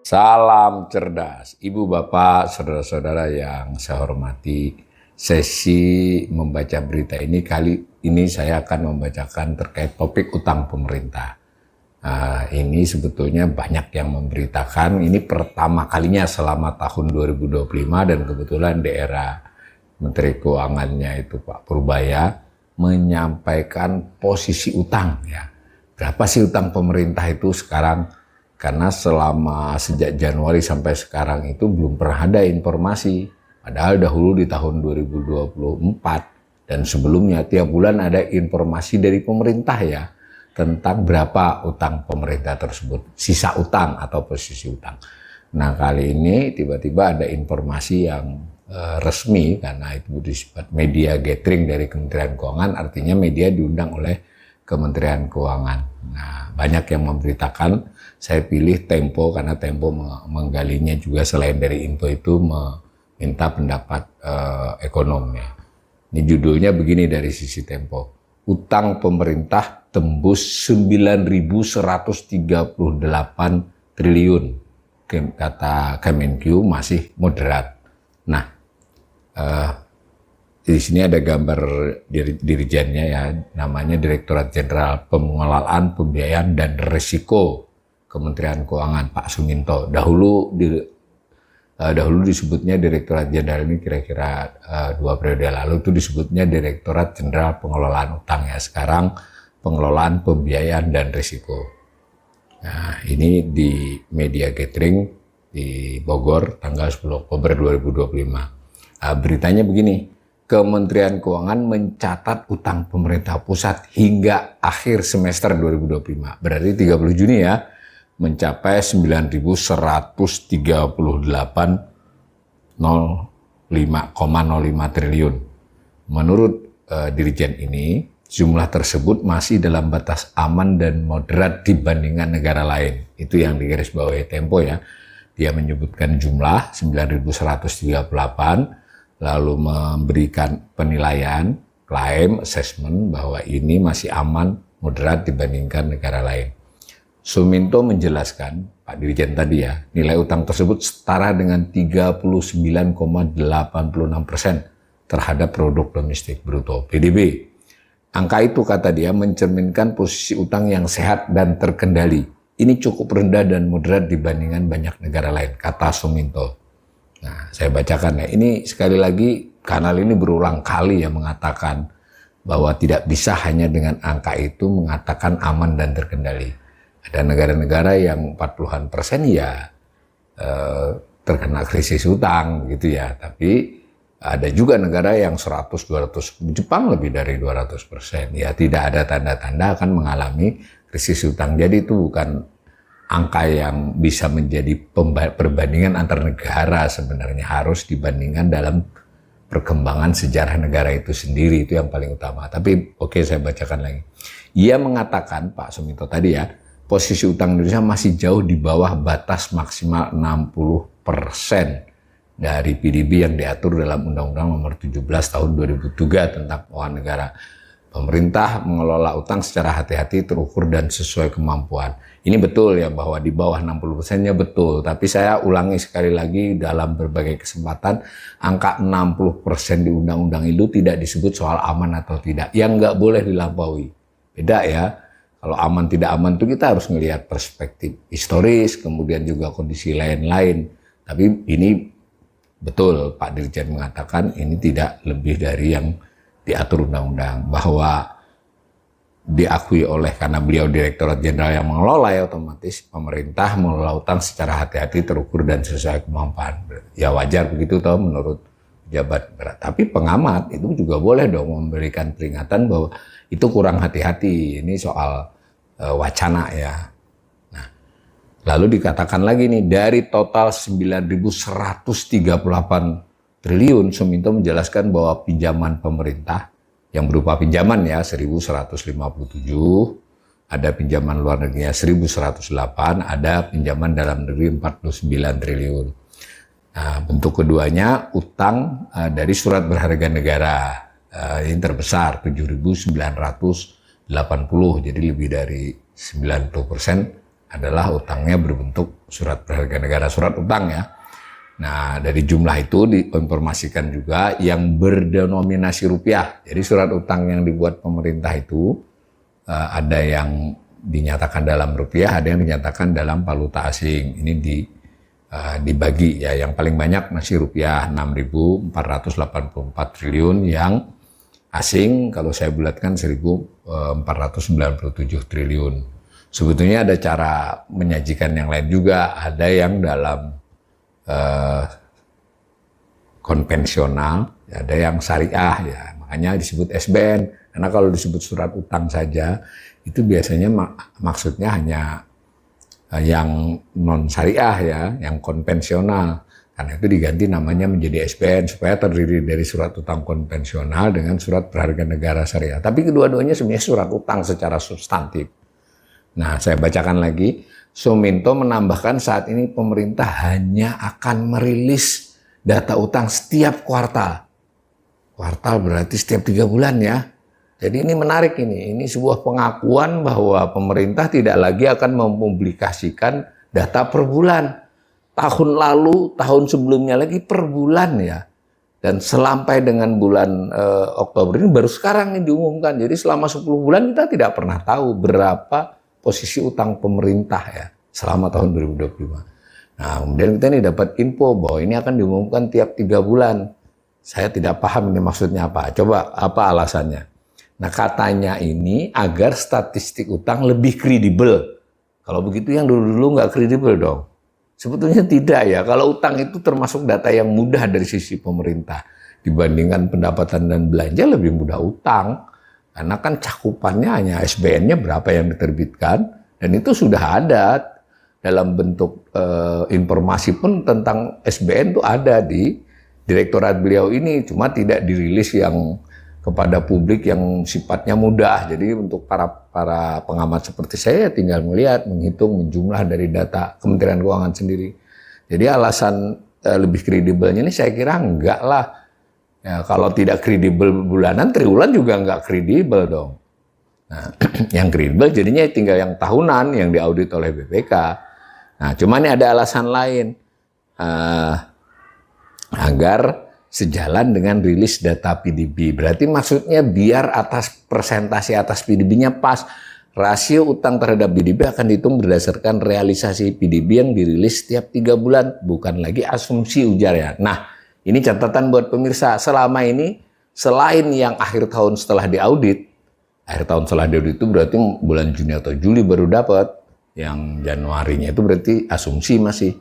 Salam cerdas, Ibu, Bapak, Saudara-saudara yang saya hormati. Sesi membaca berita ini kali ini saya akan membacakan terkait topik utang pemerintah. Ini sebetulnya banyak yang memberitakan, ini pertama kalinya selama tahun 2025 dan kebetulan di era Menteri Keuangannya itu Pak Purbaya menyampaikan posisi utang ya. Berapa sih utang pemerintah itu sekarang? Karena sejak Januari sampai sekarang itu belum pernah ada informasi. Padahal dahulu di tahun 2024 dan sebelumnya tiap bulan ada informasi dari pemerintah ya tentang berapa utang pemerintah tersebut, sisa utang atau posisi utang. Nah kali ini tiba-tiba ada informasi yang resmi karena itu disebut media gathering dari Kementerian Keuangan, artinya media diundang oleh Kementerian Keuangan. Nah banyak yang memberitakan, saya pilih Tempo karena Tempo menggalinya juga selain dari info itu meminta pendapat ekonomnya. Ini judulnya begini dari sisi Tempo. Utang pemerintah tembus 9.138 triliun, kata Kemenq masih moderat. Nah, di sini ada gambar dirijennya ya, namanya Direktorat Jenderal Pengelolaan Pembiayaan dan Risiko Kementerian Keuangan, Pak Suminto. Dahulu disebutnya Direktorat Jenderal ini kira-kira 2 periode lalu itu disebutnya Direktorat Jenderal Pengelolaan Utang ya. Sekarang Pengelolaan Pembiayaan dan Risiko. Nah ini di media gathering di Bogor tanggal 10 Oktober 2025. Beritanya begini, Kementerian Keuangan mencatat utang pemerintah pusat hingga akhir semester 2025. Berarti 30 Juni ya. Mencapai 9.138,05 triliun. Menurut Dirjen ini, jumlah tersebut masih dalam batas aman dan moderat dibandingkan negara lain. Itu yang digarisbawahi Tempo ya. Dia menyebutkan jumlah 9.138, lalu memberikan penilaian, klaim, assessment bahwa ini masih aman, moderat dibandingkan negara lain. Suminto menjelaskan, Pak Dirjen tadi ya, nilai utang tersebut setara dengan 39,86% terhadap produk domestik bruto (PDB). Angka itu kata dia mencerminkan posisi utang yang sehat dan terkendali. Ini cukup rendah dan moderat dibandingkan banyak negara lain, kata Suminto. Nah, saya bacakan ya. Ini sekali lagi kanal ini berulang kali ya mengatakan bahwa tidak bisa hanya dengan angka itu mengatakan aman dan terkendali. Ada negara-negara yang 40% ya terkena krisis utang gitu ya, tapi ada juga negara yang 100-200, Jepang lebih dari 200%, ya tidak ada tanda-tanda akan mengalami krisis utang. Jadi itu bukan angka yang bisa menjadi perbandingan antar negara, sebenarnya harus dibandingkan dalam perkembangan sejarah negara itu sendiri, itu yang paling utama. Tapi oke, saya bacakan lagi. Ia mengatakan, Pak Suminto tadi ya, posisi utang Indonesia masih jauh di bawah batas maksimal 60% dari PDB yang diatur dalam Undang-Undang Nomor 17 Tahun 2003 tentang keuangan negara. Pemerintah mengelola utang secara hati-hati, terukur dan sesuai kemampuan. Ini betul ya bahwa di bawah 60%-nya betul, tapi saya ulangi sekali lagi dalam berbagai kesempatan, angka 60% di undang-undang itu tidak disebut soal aman atau tidak, yang nggak boleh dilampaui. Beda ya. Kalau aman tidak aman itu kita harus melihat perspektif historis, kemudian juga kondisi lain-lain. Tapi ini betul Pak Dirjen mengatakan ini tidak lebih dari yang diatur undang-undang. Bahwa diakui oleh karena beliau Direktorat Jenderal yang mengelola ya, otomatis pemerintah mengelola utang secara hati-hati, terukur dan sesuai kemampuan. Ya wajar begitu toh menurut pejabat berat. Tapi pengamat itu juga boleh dong memberikan peringatan bahwa itu kurang hati-hati. Ini soal wacana ya. Nah, lalu dikatakan lagi nih, dari total 9.138 triliun, Suminto menjelaskan bahwa pinjaman pemerintah yang berupa pinjaman ya 1.157, ada pinjaman luar negerinya 1.108, ada pinjaman dalam negeri 49 triliun. Nah, bentuk keduanya utang dari surat berharga negara, ini terbesar 7.900 80, jadi lebih dari 90% adalah utangnya berbentuk surat berharga negara, surat utang ya. Nah, dari jumlah itu diinformasikan juga yang berdenominasi rupiah. Jadi surat utang yang dibuat pemerintah itu ada yang dinyatakan dalam rupiah, ada yang dinyatakan dalam valuta asing. Ini dibagi ya, yang paling banyak masih rupiah 6.484 triliun, yang asing kalau saya bulatkan 1.497 triliun. Sebetulnya ada cara menyajikan yang lain juga, ada yang dalam konvensional, ada yang syariah ya, makanya disebut SBN. Karena kalau disebut surat utang saja itu biasanya maksudnya hanya yang non syariah ya, yang konvensional. Karena itu diganti namanya menjadi SBN supaya terdiri dari surat utang konvensional dengan surat berharga negara syariah. Tapi kedua-duanya sebenarnya surat utang secara substantif. Nah, saya bacakan lagi. Suminto menambahkan saat ini pemerintah hanya akan merilis data utang setiap kuartal. Kuartal berarti setiap 3 bulan ya. Jadi ini menarik ini. Ini sebuah pengakuan bahwa pemerintah tidak lagi akan mempublikasikan data per bulan. Tahun lalu, tahun sebelumnya lagi per bulan ya. Dan sampai dengan bulan Oktober ini baru sekarang ini diumumkan. Jadi selama 10 bulan kita tidak pernah tahu berapa posisi utang pemerintah ya selama tahun 2025. Nah, kemudian kita ini dapat info bahwa ini akan diumumkan tiap 3 bulan. Saya tidak paham ini maksudnya apa. Coba apa alasannya? Nah, katanya ini agar statistik utang lebih kredibel. Kalau begitu yang dulu-dulu nggak kredibel dong. Sebetulnya tidak ya. Kalau utang itu termasuk data yang mudah dari sisi pemerintah. Dibandingkan pendapatan dan belanja lebih mudah utang. Karena kan cakupannya hanya SBN-nya berapa yang diterbitkan, dan itu sudah ada dalam bentuk informasi pun tentang SBN itu ada di direktorat beliau ini, cuma tidak dirilis yang kepada publik yang sifatnya mudah. Jadi untuk para pengamat seperti saya tinggal melihat, menghitung, menjumlah dari data Kementerian Keuangan sendiri. Jadi alasan lebih kredibelnya ini saya kira enggak lah. Ya, kalau tidak kredibel bulanan, triwulan juga nggak kredibel dong. Nah, yang kredibel jadinya tinggal yang tahunan yang diaudit oleh BPK. Nah, cuman ini ada alasan lain. Agar sejalan dengan rilis data PDB. Berarti maksudnya biar persentase atas PDB-nya pas. Rasio utang terhadap PDB akan dihitung berdasarkan realisasi PDB yang dirilis setiap 3 bulan. Bukan lagi asumsi ujarnya. Nah, ini catatan buat pemirsa, selama ini selain yang akhir tahun setelah diaudit itu berarti bulan Juni atau Juli baru dapat, yang Januarinya itu berarti asumsi masih.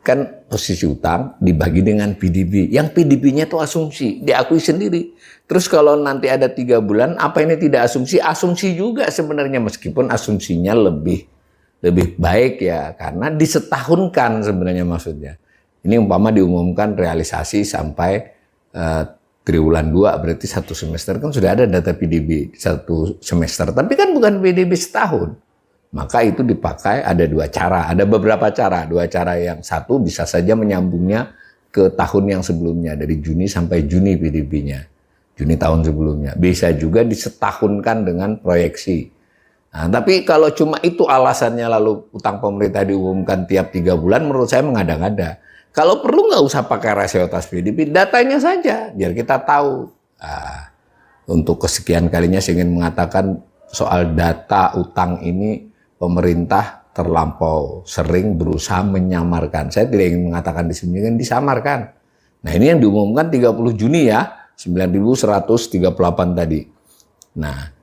Kan posisi utang dibagi dengan PDB, yang PDB-nya itu asumsi, diakui sendiri. Terus kalau nanti ada 3 bulan, apa ini tidak asumsi? Asumsi juga sebenarnya, meskipun asumsinya lebih baik ya, karena disetahunkan sebenarnya maksudnya. Ini umpama diumumkan realisasi sampai triwulan 2, berarti 1 semester kan sudah ada data PDB 1 semester. Tapi kan bukan PDB setahun. Maka itu dipakai ada 2 cara. Ada beberapa cara. 2 cara, yang satu bisa saja menyambungnya ke tahun yang sebelumnya. Dari Juni sampai Juni PDB-nya. Juni tahun sebelumnya. Bisa juga disetahunkan dengan proyeksi. Nah, tapi kalau cuma itu alasannya lalu utang pemerintah diumumkan tiap 3 bulan, menurut saya mengada-ngada. Kalau perlu nggak usah pakai rasio atas PDB, datanya saja biar kita tahu. Nah, untuk kesekian kalinya saya ingin mengatakan soal data utang ini pemerintah terlampau sering berusaha menyamarkan. Saya tidak ingin mengatakan di sini kan disamarkan. Nah, ini yang diumumkan 30 Juni ya, 9.138 tadi. Nah,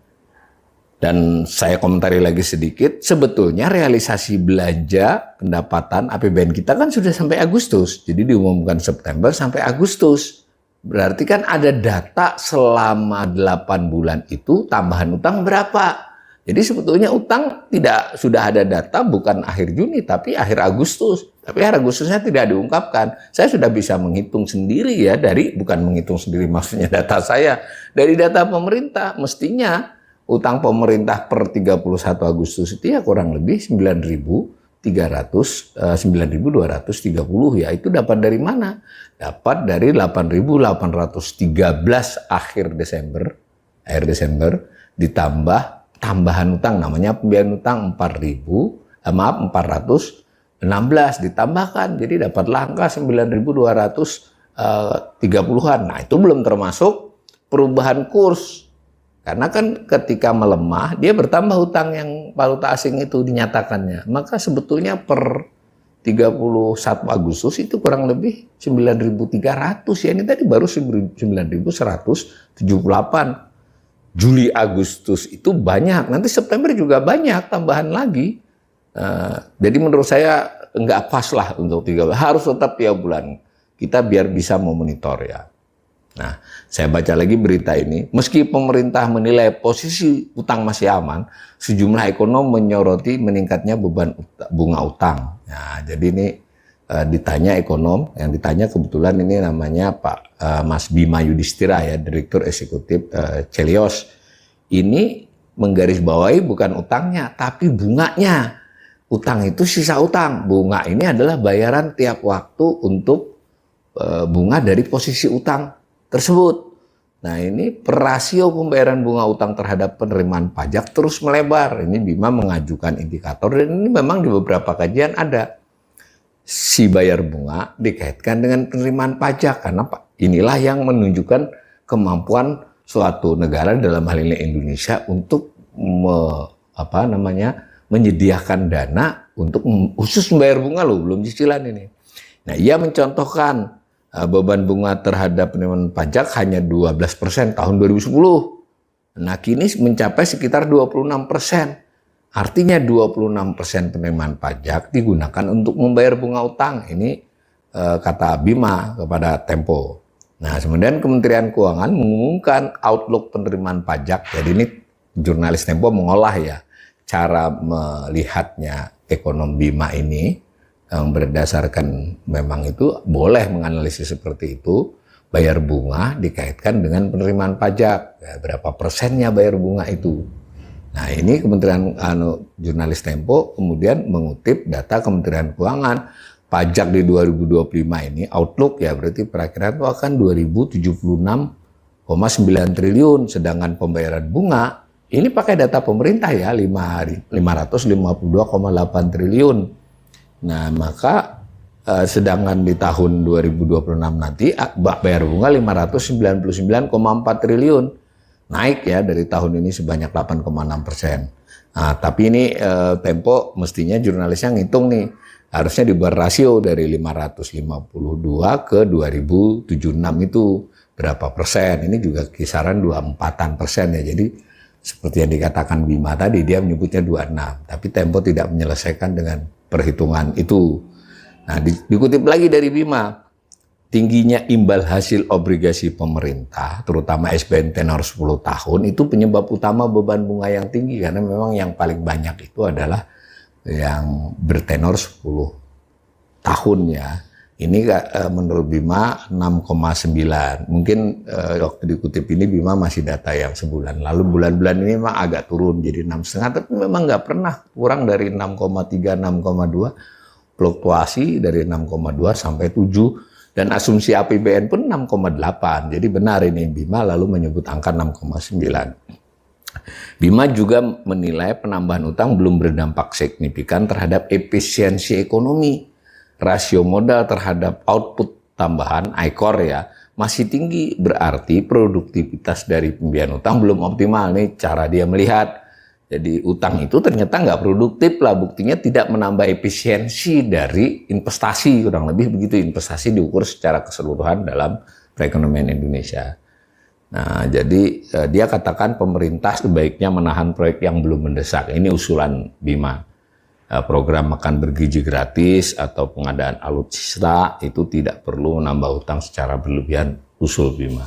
dan saya komentari lagi sedikit, sebetulnya realisasi belanja pendapatan APBN kita kan sudah sampai Agustus. Jadi diumumkan September sampai Agustus. Berarti kan ada data selama 8 bulan itu tambahan utang berapa. Jadi sebetulnya utang sudah ada data bukan akhir Juni tapi akhir Agustus. Tapi akhir Agustusnya tidak diungkapkan. Saya sudah bisa menghitung sendiri ya, bukan menghitung sendiri maksudnya data saya. Dari data pemerintah mestinya utang pemerintah per 31 Agustus itu ya kurang lebih 9.230 ya. Itu dapat dari mana? Dapat dari 8.813 akhir Desember akhir Desember, ditambah tambahan utang, namanya pembiayaan utang 416 ditambahkan, jadi dapatlah angka 9.230-an. Nah, itu belum termasuk perubahan kurs. Karena kan ketika melemah, dia bertambah utang yang valuta asing itu dinyatakannya. Maka sebetulnya per 31 Agustus itu kurang lebih 9.300 ya. Ini tadi baru 9.178. Juli Agustus itu banyak. Nanti September juga banyak tambahan lagi. Jadi menurut saya nggak pas lah untuk 3 bulan. Harus tetap tiap bulan. Kita biar bisa memonitor ya. Nah, saya baca lagi berita ini, meski pemerintah menilai posisi utang masih aman, sejumlah ekonom menyoroti meningkatnya beban bunga utang. Nah, jadi ini ditanya ekonom, yang ditanya kebetulan ini namanya Pak Mas Bima Yudhistira ya, Direktur Eksekutif Celios. Ini menggarisbawahi bukan utangnya, tapi bunganya. Utang itu sisa utang, bunga ini adalah bayaran tiap waktu untuk bunga dari posisi utang tersebut. Nah, ini rasio pembayaran bunga utang terhadap penerimaan pajak terus melebar. Ini Bima mengajukan indikator dan ini memang di beberapa kajian ada. Si bayar bunga dikaitkan dengan penerimaan pajak karena inilah yang menunjukkan kemampuan suatu negara dalam hal ini Indonesia untuk menyediakan dana untuk khusus membayar bunga loh, belum cicilan ini. Nah, ia mencontohkan beban bunga terhadap penerimaan pajak hanya 12% tahun 2010. Nah, kini mencapai sekitar 26%. Artinya 26% penerimaan pajak digunakan untuk membayar bunga utang. Ini kata Bima kepada Tempo. Nah, kemudian Kementerian Keuangan mengumumkan outlook penerimaan pajak. Jadi ini jurnalis Tempo mengolah ya cara melihatnya ekonom Bima ini. Yang berdasarkan memang itu boleh menganalisis seperti itu, bayar bunga dikaitkan dengan penerimaan pajak, ya, berapa persennya bayar bunga itu. Nah, ini Kementerian jurnalis Tempo kemudian mengutip data Kementerian Keuangan, pajak di 2025 ini outlook ya berarti perakiraan itu akan 2076,9 triliun, sedangkan pembayaran bunga ini pakai data pemerintah ya 552,8 triliun. Nah, maka sedangkan di tahun 2026 nanti bayar bunga 599,4 triliun. Naik ya dari tahun ini sebanyak 8,6%. Nah, tapi ini Tempo mestinya jurnalisnya ngitung nih. Harusnya dibuat rasio dari 552 ke 2076 itu berapa persen. Ini juga kisaran 24% ya. Jadi seperti yang dikatakan Bima tadi, dia menyebutnya 26. Tapi Tempo tidak menyelesaikan dengan perhitungan itu. Nah, dikutip lagi dari Bima, tingginya imbal hasil obligasi pemerintah, terutama SBN tenor 10 tahun, itu penyebab utama beban bunga yang tinggi, karena memang yang paling banyak itu adalah yang bertenor 10 tahun ya. Ini menurut Bima 6,9. Mungkin waktu dikutip ini Bima masih data yang sebulan. Lalu bulan-bulan ini memang agak turun jadi 6,5, tapi memang nggak pernah kurang dari 6,3, 6,2. Fluktuasi dari 6,2 sampai 7. Dan asumsi APBN pun 6,8. Jadi benar ini Bima lalu menyebut angka 6,9. Bima juga menilai penambahan utang belum berdampak signifikan terhadap efisiensi ekonomi. Rasio modal terhadap output tambahan ICOR ya masih tinggi, berarti produktivitas dari pembiayaan utang belum optimal. Nih cara dia melihat. Jadi utang itu ternyata nggak produktif lah, buktinya tidak menambah efisiensi dari investasi, kurang lebih begitu. Investasi diukur secara keseluruhan dalam perekonomian Indonesia. Nah, jadi dia katakan pemerintah sebaiknya menahan proyek yang belum mendesak. Ini usulan Bima. Program makan bergizi gratis atau pengadaan alutsista itu tidak perlu menambah utang secara berlebihan, usul Bima.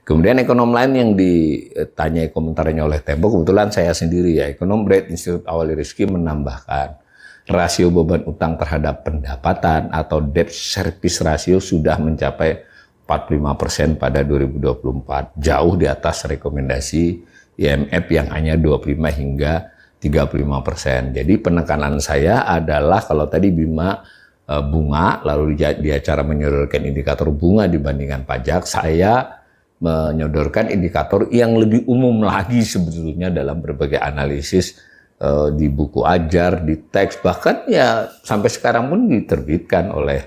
Kemudian ekonom lain yang ditanyai komentarnya oleh Tempo, kebetulan saya sendiri ya, ekonom Bread Institute Awali Rizki menambahkan rasio beban utang terhadap pendapatan atau debt service ratio sudah mencapai 45% pada 2024, jauh di atas rekomendasi IMF yang hanya 25 hingga 35%. Jadi penekanan saya adalah kalau tadi Bima bunga, lalu dia cara menyodorkan indikator bunga dibandingkan pajak, saya menyodorkan indikator yang lebih umum lagi sebetulnya dalam berbagai analisis di buku ajar, di teks, bahkan ya sampai sekarang pun diterbitkan oleh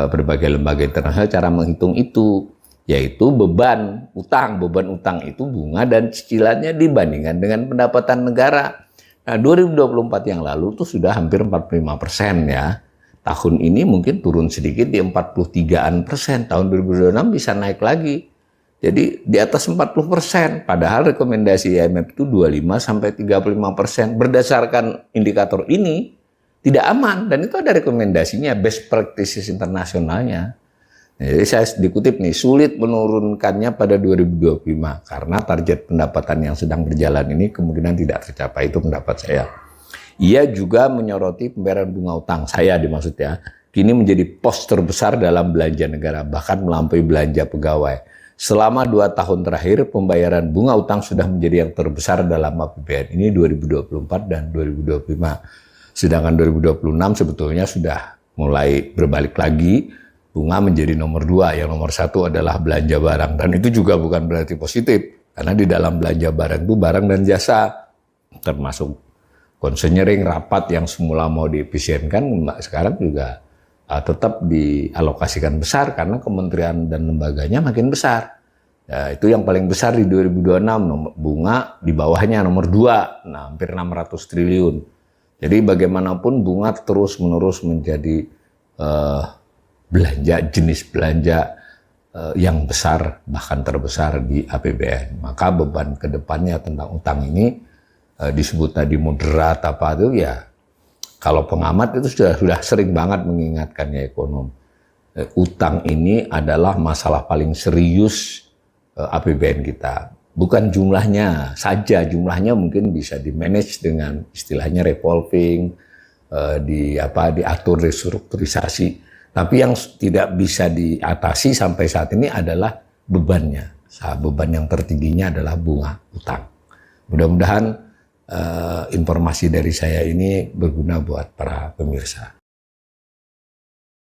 berbagai lembaga internasional cara menghitung itu, yaitu beban utang. Beban utang itu bunga dan cicilannya dibandingkan dengan pendapatan negara. Nah, 2024 yang lalu itu sudah hampir 45% ya. Tahun ini mungkin turun sedikit di 43%. Tahun 2026 bisa naik lagi. Jadi di atas 40%. Padahal rekomendasi IMF itu 25-35%. Berdasarkan indikator ini tidak aman. Dan itu ada rekomendasinya, best practices internasionalnya. Jadi saya dikutip nih, sulit menurunkannya pada 2025 karena target pendapatan yang sedang berjalan ini kemungkinan tidak tercapai, itu pendapat saya. Ia juga menyoroti pembayaran bunga utang, saya dimaksud ya, kini menjadi pos terbesar dalam belanja negara, bahkan melampaui belanja pegawai. Selama 2 tahun terakhir, pembayaran bunga utang sudah menjadi yang terbesar dalam APBN, ini 2024 dan 2025. Sedangkan 2026 sebetulnya sudah mulai berbalik lagi, bunga menjadi nomor 2, yang nomor 1 adalah belanja barang. Dan itu juga bukan berarti positif, karena di dalam belanja barang itu barang dan jasa, termasuk konseling, rapat yang semula mau diefisienkan, sekarang juga tetap dialokasikan besar, karena kementerian dan lembaganya makin besar. Ya, itu yang paling besar di 2026, bunga di bawahnya nomor 2, nah, hampir 600 triliun. Jadi bagaimanapun bunga terus-menerus menjadi jenis belanja yang besar, bahkan terbesar di APBN. Maka beban kedepannya tentang utang ini disebut tadi moderat apa itu ya, kalau pengamat itu sudah sering banget mengingatkannya ekonom. Utang ini adalah masalah paling serius APBN kita. Bukan jumlahnya saja, jumlahnya mungkin bisa di-manage dengan istilahnya revolving, diatur restrukturisasi. Tapi yang tidak bisa diatasi sampai saat ini adalah bebannya. Beban yang tertingginya adalah bunga utang. Mudah-mudahan informasi dari saya ini berguna buat para pemirsa.